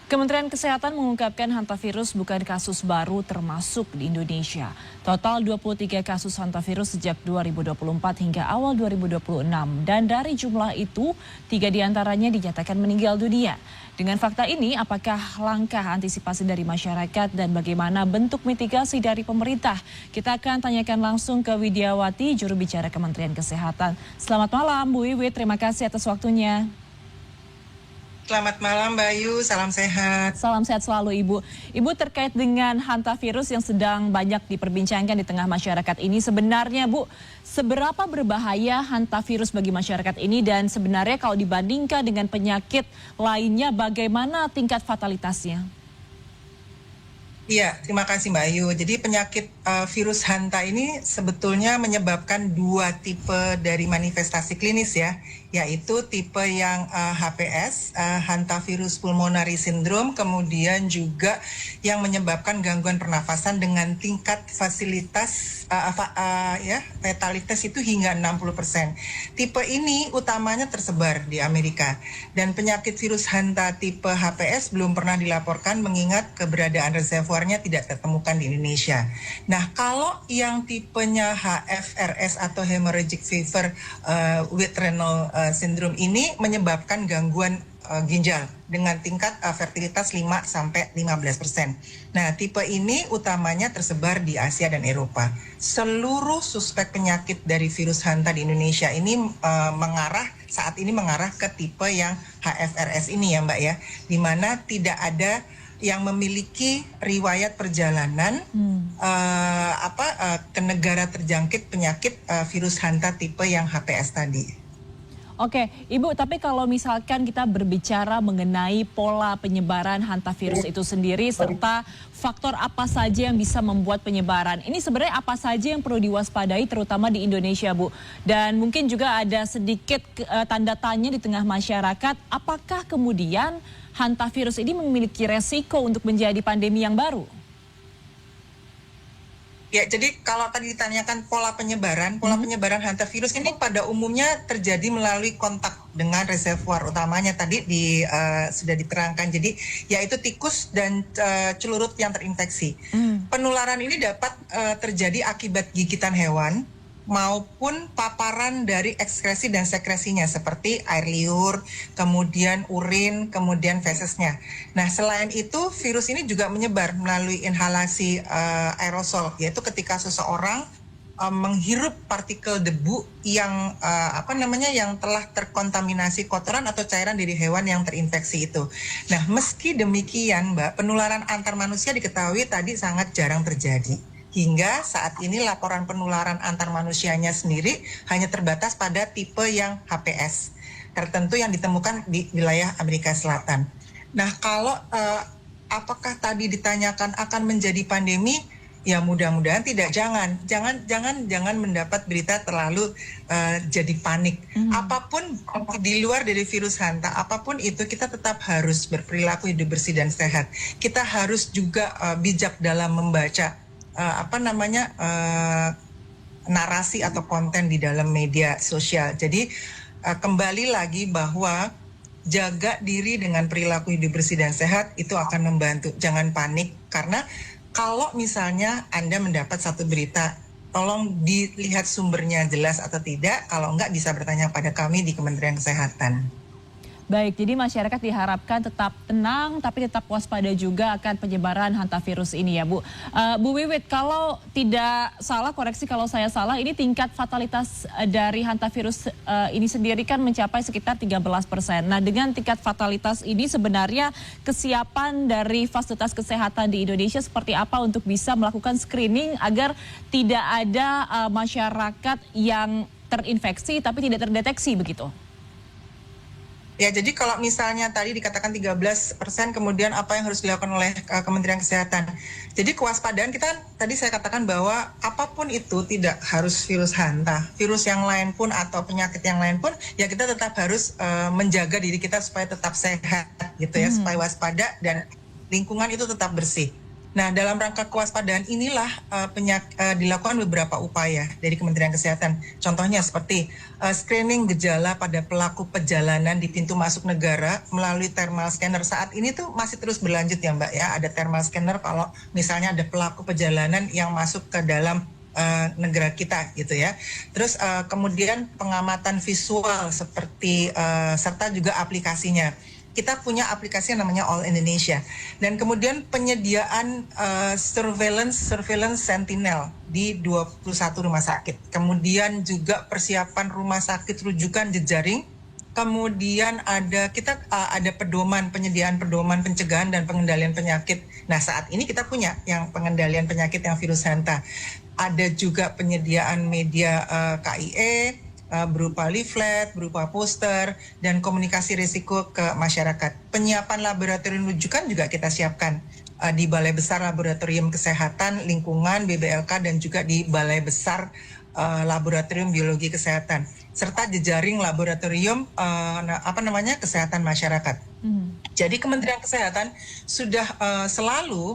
Kementerian Kesehatan mengungkapkan hantavirus bukan kasus baru termasuk di Indonesia. Total 23 kasus hantavirus sejak 2024 hingga awal 2026. Dan dari jumlah itu, 3 diantaranya dinyatakan meninggal dunia. Dengan fakta ini, apakah langkah antisipasi dari masyarakat dan bagaimana bentuk mitigasi dari pemerintah? Kita akan tanyakan langsung ke Widiawati, juru bicara Kementerian Kesehatan. Selamat malam, Bu Wiwit. Terima kasih atas waktunya. Selamat malam Mbak Ayu, salam sehat. Salam sehat selalu Ibu. Ibu, terkait dengan hantavirus yang sedang banyak diperbincangkan di tengah masyarakat ini, sebenarnya Bu, seberapa berbahaya hantavirus bagi masyarakat ini dan sebenarnya kalau dibandingkan dengan penyakit lainnya, bagaimana tingkat fatalitasnya? Iya, terima kasih Mbak Ayu. Jadi penyakit virus hanta ini sebetulnya menyebabkan 2 tipe dari manifestasi klinis ya, yaitu tipe yang HPS, hantavirus pulmonary syndrome, kemudian juga yang menyebabkan gangguan pernafasan dengan tingkat fatalitas itu hingga 60%. Tipe ini utamanya tersebar di Amerika dan penyakit virus hanta tipe HPS belum pernah dilaporkan mengingat keberadaan reservoirnya tidak ditemukan di Indonesia. Nah, kalau yang tipenya HFRS atau hemorrhagic fever with renal syndrome ini menyebabkan gangguan ginjal dengan tingkat fertilitas 5-15%. Nah, tipe ini utamanya tersebar di Asia dan Eropa. Seluruh suspek penyakit dari virus hanta di Indonesia ini saat ini mengarah ke tipe yang HFRS ini ya Mbak ya, di mana tidak ada yang memiliki riwayat perjalanan ke negara terjangkit penyakit virus hanta tipe yang HPS tadi. Oke, Ibu, tapi kalau misalkan kita berbicara mengenai pola penyebaran hantavirus itu sendiri serta faktor apa saja yang bisa membuat penyebaran, ini sebenarnya apa saja yang perlu diwaspadai terutama di Indonesia, Bu? Dan mungkin juga ada sedikit tanda tanya di tengah masyarakat, apakah kemudian hantavirus ini memiliki resiko untuk menjadi pandemi yang baru? Ya, jadi kalau tadi ditanyakan pola penyebaran penyebaran hantavirus ini pada umumnya terjadi melalui kontak dengan reservoir utamanya tadi sudah diterangkan. Jadi yaitu tikus dan celurit yang terinfeksi. Penularan ini dapat terjadi akibat gigitan hewan maupun paparan dari ekskresi dan sekresinya seperti air liur, kemudian urin, kemudian fesesnya. Nah, selain itu virus ini juga menyebar melalui inhalasi aerosol, yaitu ketika seseorang menghirup partikel debu yang yang telah terkontaminasi kotoran atau cairan dari hewan yang terinfeksi itu. Nah, meski demikian, Mbak, penularan antar manusia diketahui tadi sangat jarang terjadi. Hingga saat ini laporan penularan antar manusianya sendiri hanya terbatas pada tipe yang HPS tertentu yang ditemukan di wilayah Amerika Selatan. Nah, kalau apakah tadi ditanyakan akan menjadi pandemi? Ya mudah-mudahan tidak. Jangan mendapat berita terlalu jadi panik. Apapun di luar dari virus hanta, apapun itu kita tetap harus berperilaku hidup bersih dan sehat. Kita harus juga bijak dalam membaca narasi atau konten di dalam media sosial. Jadi kembali lagi bahwa jaga diri dengan perilaku hidup bersih dan sehat itu akan membantu. Jangan panik karena kalau misalnya Anda mendapat satu berita, tolong dilihat sumbernya jelas atau tidak. Kalau enggak bisa bertanya pada kami di Kementerian Kesehatan. Baik, jadi masyarakat diharapkan tetap tenang tapi tetap waspada juga akan penyebaran hantavirus ini ya Bu. Bu Wiwit, kalau tidak salah, koreksi kalau saya salah, ini tingkat fatalitas dari hantavirus ini sendiri kan mencapai sekitar 13%. Nah, dengan tingkat fatalitas ini sebenarnya kesiapan dari fasilitas kesehatan di Indonesia seperti apa untuk bisa melakukan screening agar tidak ada masyarakat yang terinfeksi tapi tidak terdeteksi begitu? Ya, jadi kalau misalnya tadi dikatakan 13%, kemudian apa yang harus dilakukan oleh Kementerian Kesehatan? Jadi kewaspadaan kita tadi saya katakan bahwa apapun itu tidak harus virus hanta, virus yang lain pun atau penyakit yang lain pun, ya kita tetap harus menjaga diri kita supaya tetap sehat gitu ya, supaya waspada dan lingkungan itu tetap bersih. Nah, dalam rangka kewaspadaan inilah dilakukan beberapa upaya dari Kementerian Kesehatan. Contohnya seperti screening gejala pada pelaku perjalanan di pintu masuk negara melalui thermal scanner. Saat ini tuh masih terus berlanjut ya Mbak ya, ada thermal scanner kalau misalnya ada pelaku perjalanan yang masuk ke dalam negara kita gitu ya. Terus kemudian pengamatan visual seperti serta juga aplikasinya. Kita punya aplikasi yang namanya All Indonesia, dan kemudian penyediaan surveillance sentinel di 21 rumah sakit, kemudian juga persiapan rumah sakit rujukan jejaring, kemudian ada penyediaan pedoman pencegahan dan pengendalian penyakit. Nah, saat ini kita punya yang pengendalian penyakit yang virus Hanta, ada juga penyediaan media KIE berupa leaflet, berupa poster, dan komunikasi risiko ke masyarakat. Penyiapan laboratorium rujukan juga kita siapkan di Balai Besar Laboratorium Kesehatan Lingkungan BBLK dan juga di Balai Besar Laboratorium Biologi Kesehatan, serta jejaring laboratorium kesehatan masyarakat. Jadi Kementerian Kesehatan sudah selalu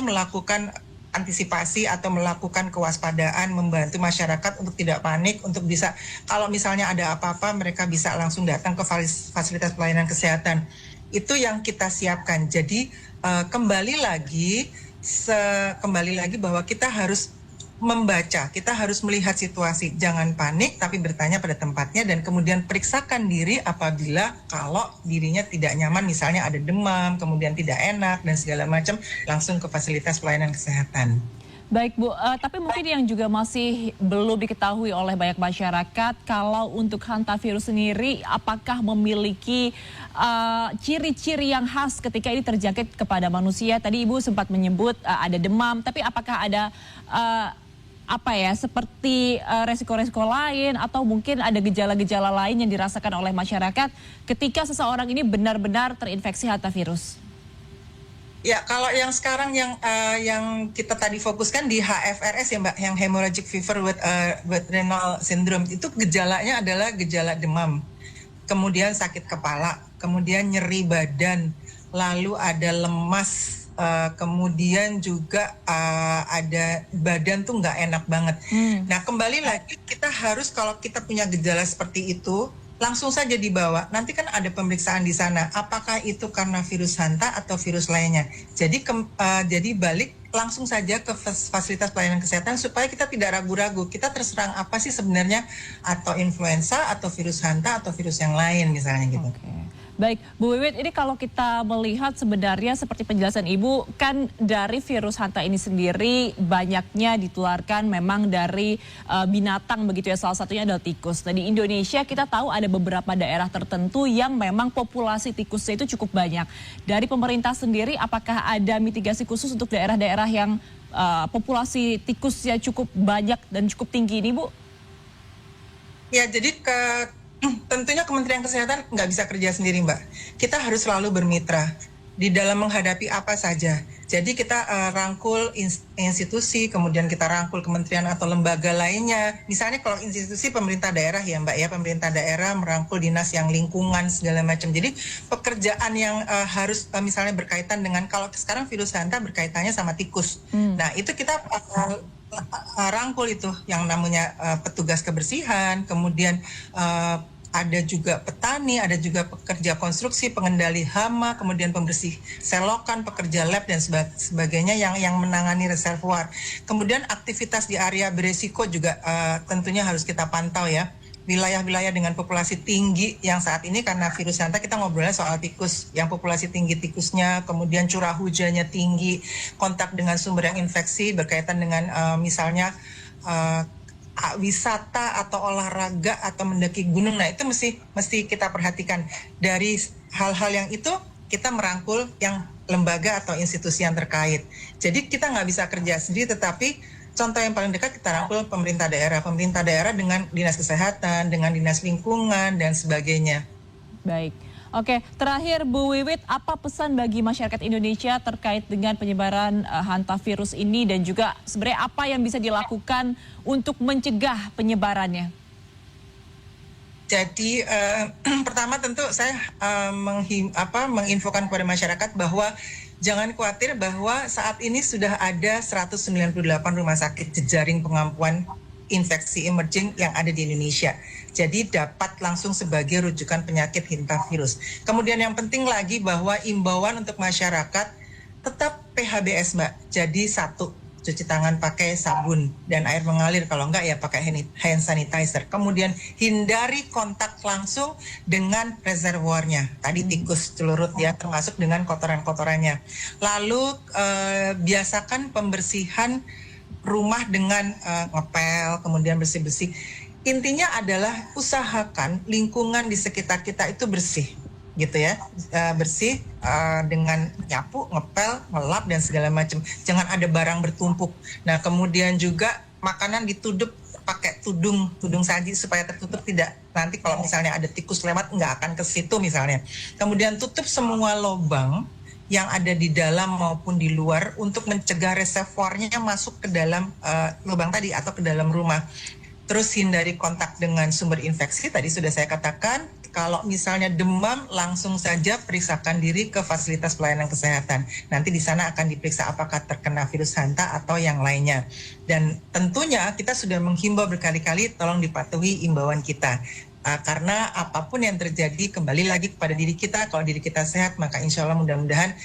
melakukan antisipasi atau melakukan kewaspadaan, membantu masyarakat untuk tidak panik, untuk bisa kalau misalnya ada apa-apa mereka bisa langsung datang ke fasilitas pelayanan kesehatan. Itu yang kita siapkan. Jadi kembali lagi bahwa kita harus membaca, kita harus melihat situasi, jangan panik tapi bertanya pada tempatnya, dan kemudian periksakan diri apabila kalau dirinya tidak nyaman, misalnya ada demam, kemudian tidak enak dan segala macam, langsung ke fasilitas pelayanan kesehatan. Baik Bu, tapi mungkin yang juga masih belum diketahui oleh banyak masyarakat, kalau untuk hantavirus sendiri apakah memiliki ciri-ciri yang khas ketika ini terjangkit kepada manusia? Tadi Ibu sempat menyebut ada demam, tapi apakah ada seperti resiko-resiko lain atau mungkin ada gejala-gejala lain yang dirasakan oleh masyarakat ketika seseorang ini benar-benar terinfeksi hantavirus? Ya, kalau yang sekarang yang kita tadi fokuskan di HFRS ya Mbak, yang hemorrhagic fever with renal syndrome, itu gejalanya adalah gejala demam, kemudian sakit kepala, kemudian nyeri badan, lalu ada lemas, kemudian juga ada badan tuh nggak enak banget. Nah, kembali lagi kita harus, kalau kita punya gejala seperti itu, langsung saja dibawa. Nanti kan ada pemeriksaan di sana. Apakah itu karena virus Hanta atau virus lainnya? Jadi balik langsung saja ke fasilitas pelayanan kesehatan supaya kita tidak ragu-ragu. Kita terserang apa sih sebenarnya, atau influenza atau virus Hanta atau virus yang lain misalnya gitu. Okay. Baik, Bu Wiwit, ini kalau kita melihat sebenarnya seperti penjelasan Ibu, kan dari virus Hanta ini sendiri banyaknya ditularkan memang dari binatang begitu ya, salah satunya adalah tikus. Nah, di Indonesia kita tahu ada beberapa daerah tertentu yang memang populasi tikusnya itu cukup banyak. Dari pemerintah sendiri, apakah ada mitigasi khusus untuk daerah-daerah yang populasi tikusnya cukup banyak dan cukup tinggi ini, Bu? Ya, jadi tentunya Kementerian Kesehatan nggak bisa kerja sendiri, Mbak. Kita harus selalu bermitra di dalam menghadapi apa saja. Jadi kita rangkul institusi, kemudian kita rangkul kementerian atau lembaga lainnya. Misalnya kalau institusi pemerintah daerah ya Mbak ya, pemerintah daerah merangkul dinas yang lingkungan segala macam. Jadi pekerjaan yang harus misalnya berkaitan dengan, kalau sekarang virus Hanta berkaitannya sama tikus. Nah, itu kita rangkul itu yang namanya petugas kebersihan, kemudian ada juga petani, ada juga pekerja konstruksi, pengendali hama, kemudian pembersih selokan, pekerja lab dan sebagainya yang menangani reservoir. Kemudian aktivitas di area beresiko juga tentunya harus kita pantau ya. Wilayah-wilayah dengan populasi tinggi yang saat ini karena virus Hanta, kita ngobrolnya soal tikus, yang populasi tinggi tikusnya, kemudian curah hujannya tinggi, kontak dengan sumber yang infeksi berkaitan dengan misalnya wisata atau olahraga atau mendaki gunung. Nah, itu mesti kita perhatikan. Dari hal-hal yang itu kita merangkul yang lembaga atau institusi yang terkait. Jadi kita nggak bisa kerja sendiri, tetapi contoh yang paling dekat kita rangkul pemerintah daerah dengan dinas kesehatan, dengan dinas lingkungan dan sebagainya. Baik. Oke, terakhir Bu Wiwit, apa pesan bagi masyarakat Indonesia terkait dengan penyebaran hantavirus ini, dan juga sebenarnya apa yang bisa dilakukan untuk mencegah penyebarannya? Jadi pertama tentu saya menginfokan kepada masyarakat bahwa jangan khawatir bahwa saat ini sudah ada 198 rumah sakit jejaring pengampuan infeksi emerging yang ada di Indonesia. Jadi dapat langsung sebagai rujukan penyakit hantavirus. Kemudian yang penting lagi bahwa imbauan untuk masyarakat tetap PHBS Mbak. Jadi satu, cuci tangan pakai sabun dan air mengalir, kalau enggak ya pakai hand sanitizer. Kemudian hindari kontak langsung dengan reservoirnya, tadi tikus, celurit ya, termasuk dengan kotoran-kotorannya. Lalu biasakan pembersihan rumah dengan ngepel, kemudian bersih-bersih. Intinya adalah usahakan lingkungan di sekitar kita itu bersih, gitu ya, bersih dengan nyapu, ngepel, ngelap dan segala macam. Jangan ada barang bertumpuk. Nah, kemudian juga makanan ditutup pakai tudung saji supaya tertutup, tidak nanti kalau misalnya ada tikus lewat nggak akan ke situ misalnya. Kemudian tutup semua lubang yang ada di dalam maupun di luar untuk mencegah reservoirnya masuk ke dalam lubang tadi atau ke dalam rumah. Terus hindari kontak dengan sumber infeksi, tadi sudah saya katakan. Kalau misalnya demam, langsung saja periksakan diri ke fasilitas pelayanan kesehatan. Nanti di sana akan diperiksa apakah terkena virus hanta atau yang lainnya. Dan tentunya kita sudah menghimbau berkali-kali, tolong dipatuhi imbauan kita. Karena apapun yang terjadi, kembali lagi kepada diri kita. Kalau diri kita sehat, maka insya Allah mudah-mudahan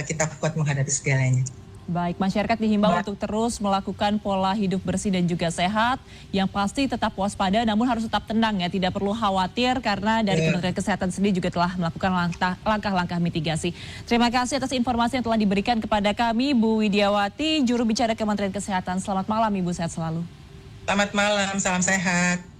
kita kuat menghadapi segalanya. Baik, masyarakat dihimbau untuk terus melakukan pola hidup bersih dan juga sehat. Yang pasti tetap waspada, namun harus tetap tenang ya. Tidak perlu khawatir karena dari Kementerian Kesehatan sendiri juga telah melakukan langkah-langkah mitigasi. Terima kasih atas informasi yang telah diberikan kepada kami, Bu Widiawati, juru bicara Kementerian Kesehatan. Selamat malam Ibu, sehat selalu. Selamat malam, salam sehat.